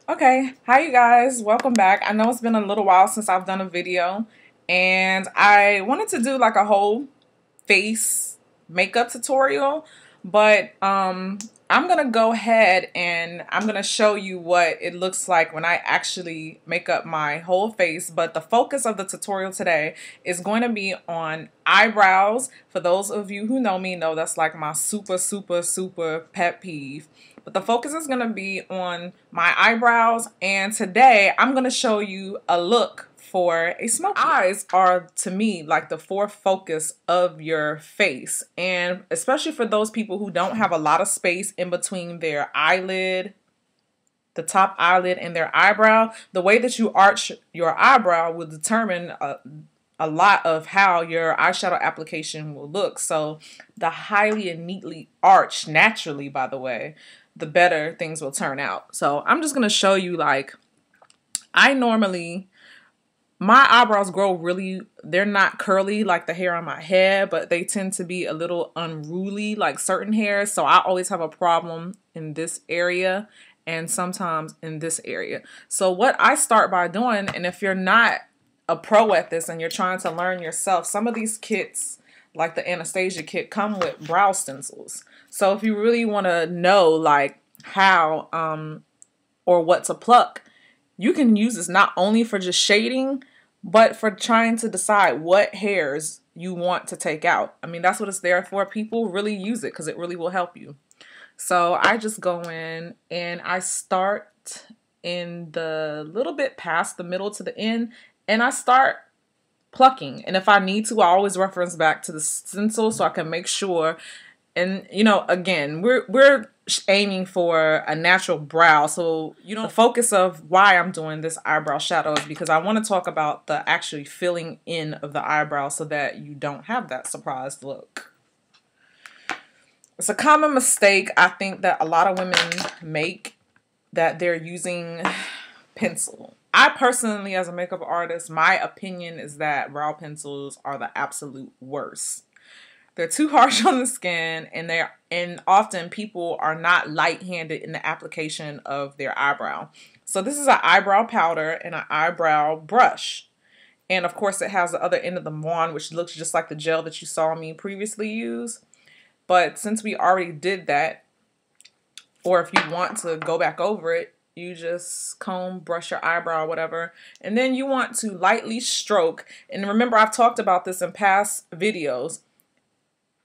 Okay, hi you guys, welcome back. I know it's been a little while since I've done a video, and I wanted to do like a whole face makeup tutorial, but I'm gonna go ahead and I'm gonna show you what it looks like when I actually make up my whole face. But the focus of the tutorial today is going to be on eyebrows. For those of you who know me, know that's like my super pet peeve. But the focus is going to be on my eyebrows, and today I'm going to show you a look for a smoky. Eyes are, to me, like the fourth focus of your face, and especially for those people who don't have a lot of space in between their eyelid, the top eyelid, and their eyebrow. The way that you arch your eyebrow will determine a lot of how your eyeshadow application will look. So the highly and neatly arched naturally, by the way, the better things will turn out. So I'm just going to show you, like, my eyebrows grow really, they're not curly like the hair on my head, but they tend to be a little unruly like certain hairs. So I always have a problem in this area and sometimes in this area. So what I start by doing, and if you're not a pro at this and you're trying to learn yourself, some of these kits, like the Anastasia kit, come with brow stencils. So if you really want to know like how or what to pluck, you can use this not only for just shading, but for trying to decide what hairs you want to take out. I mean, that's what it's there for. People really use it because it really will help you. So I just go in and I start in the little bit past the middle to the end, and I start plucking. And if I need to, I always reference back to the stencil so I can make sure. And you know, again, we're aiming for a natural brow, so you know, the focus of why I'm doing this eyebrow shadow is because I want to talk about the actually filling in of the eyebrow so that you don't have that surprised look. It's a common mistake I think that a lot of women make, that they're using pencil. I personally, as a makeup artist, my opinion is that brow pencils are the absolute worst. They're too harsh on the skin, and often people are not light-handed in the application of their eyebrow. So this is an eyebrow powder and an eyebrow brush. And of course it has the other end of the wand, which looks just like the gel that you saw me previously use. But since we already did that, or if you want to go back over it, you just comb, brush your eyebrow, whatever. And then you want to lightly stroke. And remember, I've talked about this in past videos.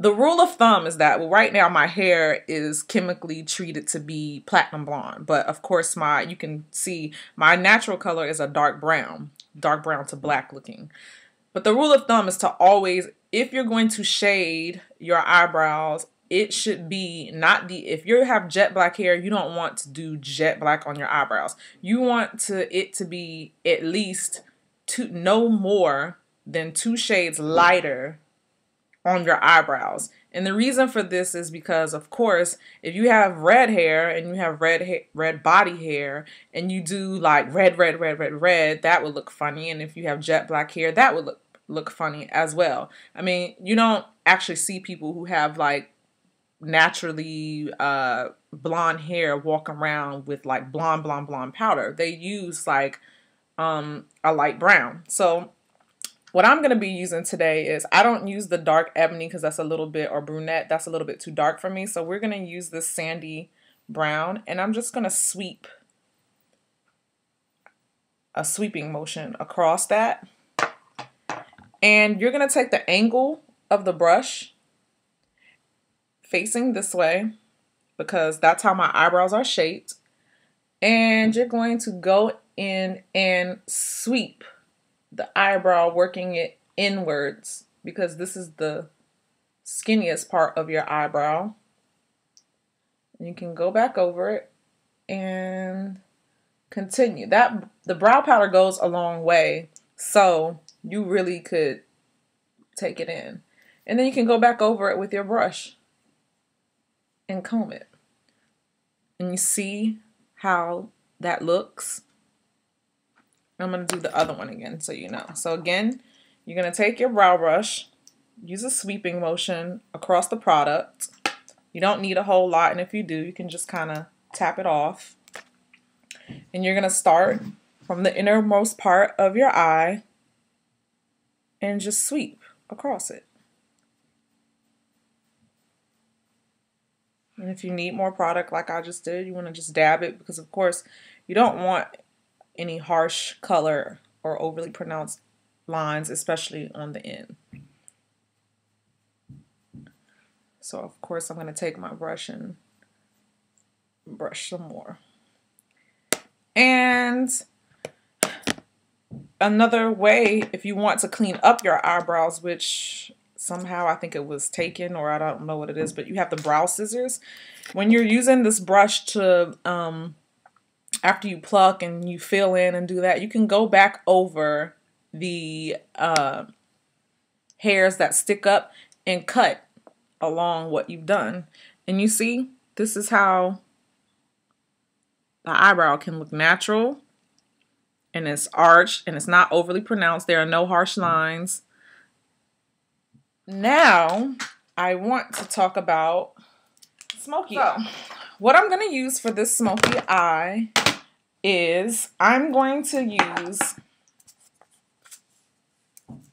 The rule of thumb is that, well, right now my hair is chemically treated to be platinum blonde. But of course, you can see my natural color is a dark brown to black looking. But the rule of thumb is to always, if you're going to shade your eyebrows, it should be not if you have jet black hair, you don't want to do jet black on your eyebrows. You want it to be at least no more than 2 shades lighter on your eyebrows. And the reason for this is because, of course, if you have red hair and you have red body hair and you do like red, that would look funny. And if you have jet black hair, that would look funny as well. I mean, you don't actually see people who have like naturally blonde hair walk around with like blonde powder. They use like a light brown. So what I'm going to be using today is, I don't use the dark ebony because that's a little bit, or brunette, that's a little bit too dark for me. So we're going to use this sandy brown, and I'm just going to sweep a sweeping motion across that. And you're going to take the angle of the brush facing this way, because that's how my eyebrows are shaped. And you're going to go in and sweep the eyebrow, working it inwards, because this is the skinniest part of your eyebrow. And you can go back over it and continue. The brow powder goes a long way, so you really could take it in. And then you can go back over it with your brush and comb it. And you see how that looks? I'm going to do the other one again so you know. So again, you're going to take your brow brush, use a sweeping motion across the product. You don't need a whole lot, and if you do, you can just kind of tap it off. And you're going to start from the innermost part of your eye and just sweep across it. And if you need more product like I just did, you want to just dab it, because of course you don't want any harsh color or overly pronounced lines, especially on the end. So of course I'm going to take my brush and brush some more. And another way, if you want to clean up your eyebrows, which somehow I think it was taken, or I don't know what it is, but you have the brow scissors. When you're using this brush to, after you pluck and you fill in and do that, you can go back over the hairs that stick up and cut along what you've done. And you see, this is how the eyebrow can look natural, and it's arched and it's not overly pronounced. There are no harsh lines. Now I want to talk about smoky eye. What I'm going to use for this smoky eye is I'm going to use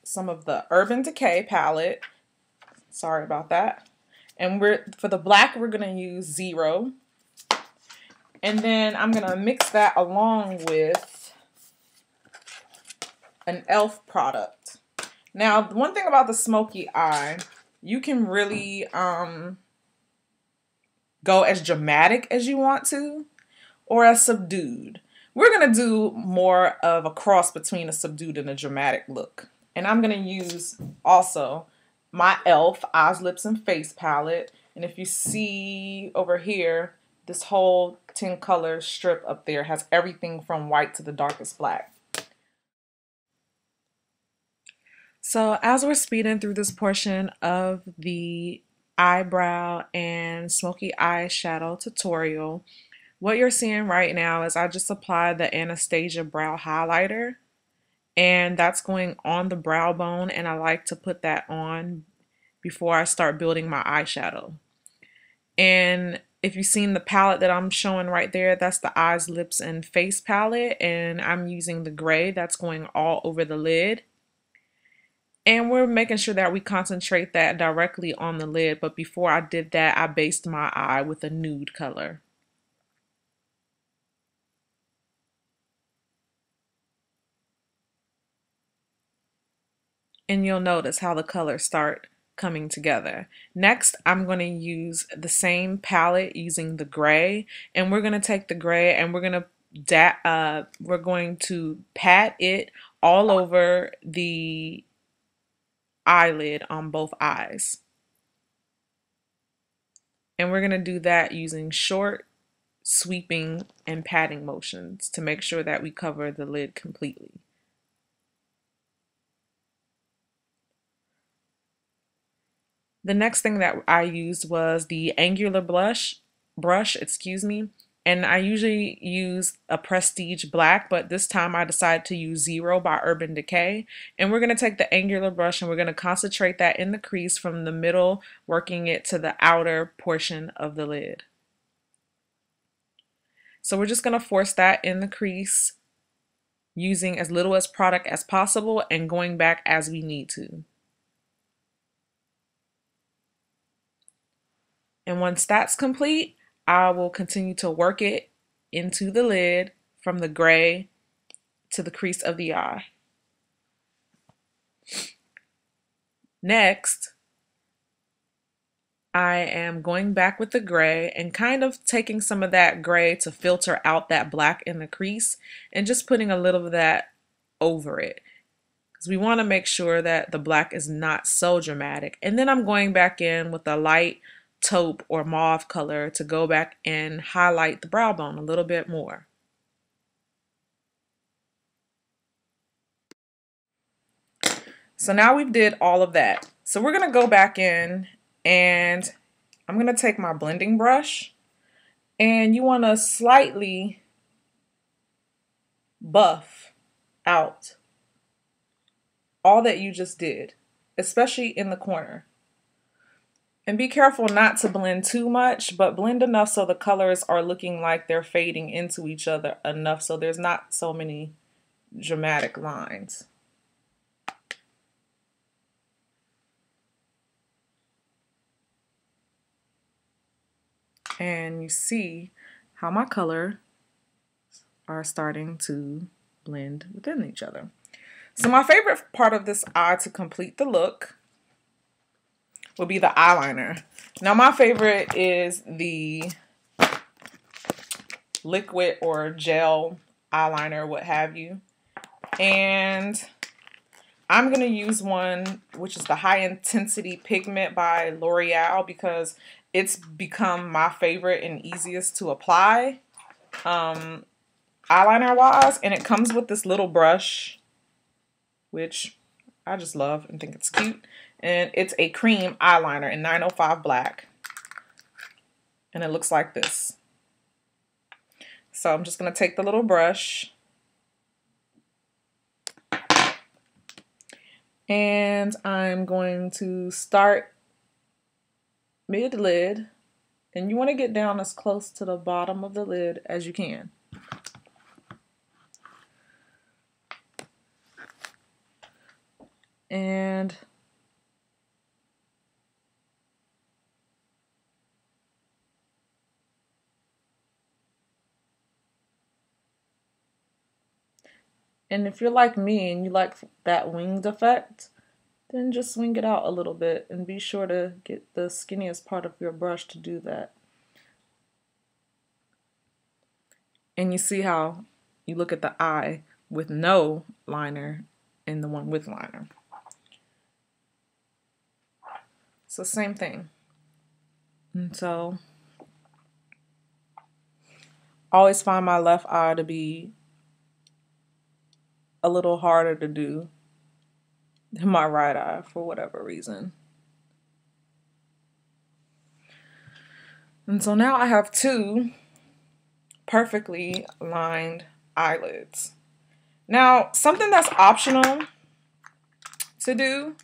some of the Urban Decay palette. Sorry about that. And for the black, we're going to use 0. And then I'm going to mix that along with an E.L.F. product. Now, one thing about the smoky eye, you can really go as dramatic as you want to, or as subdued. We're going to do more of a cross between a subdued and a dramatic look. And I'm going to use also my E.L.F. Eyes, Lips, and Face palette. And if you see over here, this whole 10 color strip up there has everything from white to the darkest black. So as we're speeding through this portion of the eyebrow and smoky eye shadow tutorial, what you're seeing right now is I just applied the Anastasia brow highlighter, and that's going on the brow bone, and I like to put that on before I start building my eyeshadow. And if you've seen the palette that I'm showing right there, that's the Eyes, Lips, and Face palette, and I'm using the gray that's going all over the lid. And we're making sure that we concentrate that directly on the lid, but before I did that, I based my eye with a nude color. And you'll notice how the colors start coming together. Next, I'm going to use the same palette using the gray, and we're going to take the gray and we're going to pat it all over the eyelid on both eyes. And we're going to do that using short sweeping and patting motions to make sure that we cover the lid completely. The next thing that I used was the angular brush, and I usually use a Prestige Black, but this time I decided to use 0 by Urban Decay. And we're going to take the angular brush and we're going to concentrate that in the crease from the middle, working it to the outer portion of the lid. So we're just going to force that in the crease using as little as product as possible and going back as we need to. And once that's complete, I will continue to work it into the lid from the gray to the crease of the eye. Next, I am going back with the gray and kind of taking some of that gray to filter out that black in the crease and just putting a little of that over it, because we want to make sure that the black is not so dramatic. And then I'm going back in with a light taupe or mauve color to go back and highlight the brow bone a little bit more. So now we've did all of that. So we're going to go back in and I'm going to take my blending brush, and you want to slightly buff out all that you just did, especially in the corner. And be careful not to blend too much, but blend enough so the colors are looking like they're fading into each other enough so there's not so many dramatic lines. And you see how my colors are starting to blend within each other. So my favorite part of this eye to complete the look will be the eyeliner. Now my favorite is the liquid or gel eyeliner, what have you. And I'm going to use one which is the High Intensity Pigment by L'Oreal because it's become my favorite and easiest to apply eyeliner wise. And it comes with this little brush, which I just love and think it's cute. And it's a cream eyeliner in 905 Black. And it looks like this. So I'm just going to take the little brush and I'm going to start mid-lid, and you want to get down as close to the bottom of the lid as you can. And if you're like me and you like that winged effect, then just swing it out a little bit and be sure to get the skinniest part of your brush to do that. And you see how you look at the eye with no liner and the one with liner. So same thing. And so I always find my left eye to be a little harder to do than my right eye for whatever reason. And so now I have two perfectly lined eyelids. Now, something that's optional to do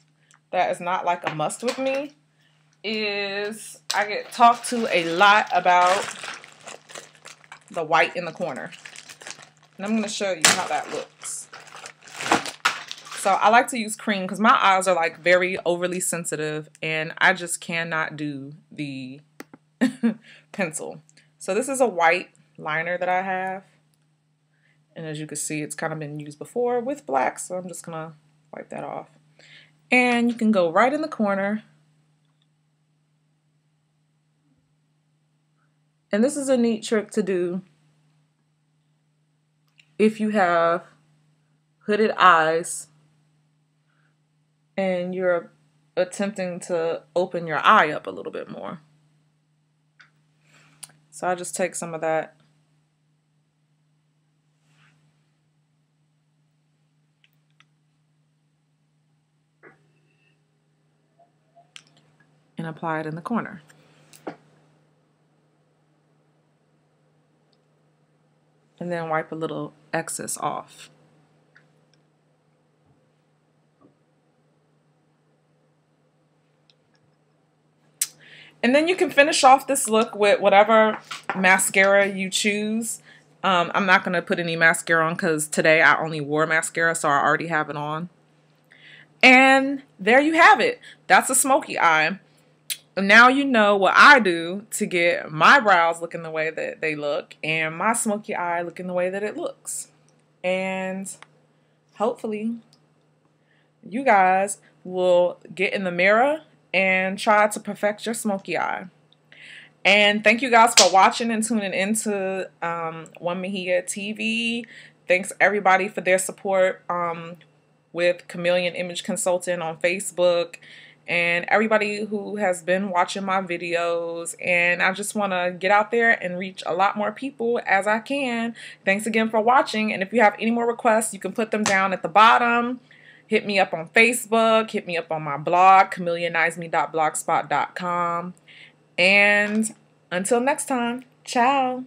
that is not like a must with me is I get talked to a lot about the white in the corner. And I'm going to show you how that looks. So I like to use cream because my eyes are like very overly sensitive and I just cannot do the pencil. So this is a white liner that I have. And as you can see, it's kind of been used before with black. So I'm just going to wipe that off. And you can go right in the corner. And this is a neat trick to do if you have hooded eyes and you're attempting to open your eye up a little bit more. So I just take some of that and apply it in the corner. And then wipe a little excess off. And then you can finish off this look with whatever mascara you choose. I'm not going to put any mascara on because today I only wore mascara, so I already have it on. And there you have it. That's a smoky eye. Now you know what I do to get my brows looking the way that they look and my smoky eye looking the way that it looks. And hopefully you guys will get in the mirror and try to perfect your smoky eye. And thank you guys for watching and tuning into One Mejia TV. Thanks everybody for their support with Chameleon Image Consultant on Facebook. And everybody who has been watching my videos. And I just want to get out there and reach a lot more people as I can. Thanks again for watching. And if you have any more requests, you can put them down at the bottom. Hit me up on Facebook. Hit me up on my blog, chameleonizeme.blogspot.com. And until next time, ciao.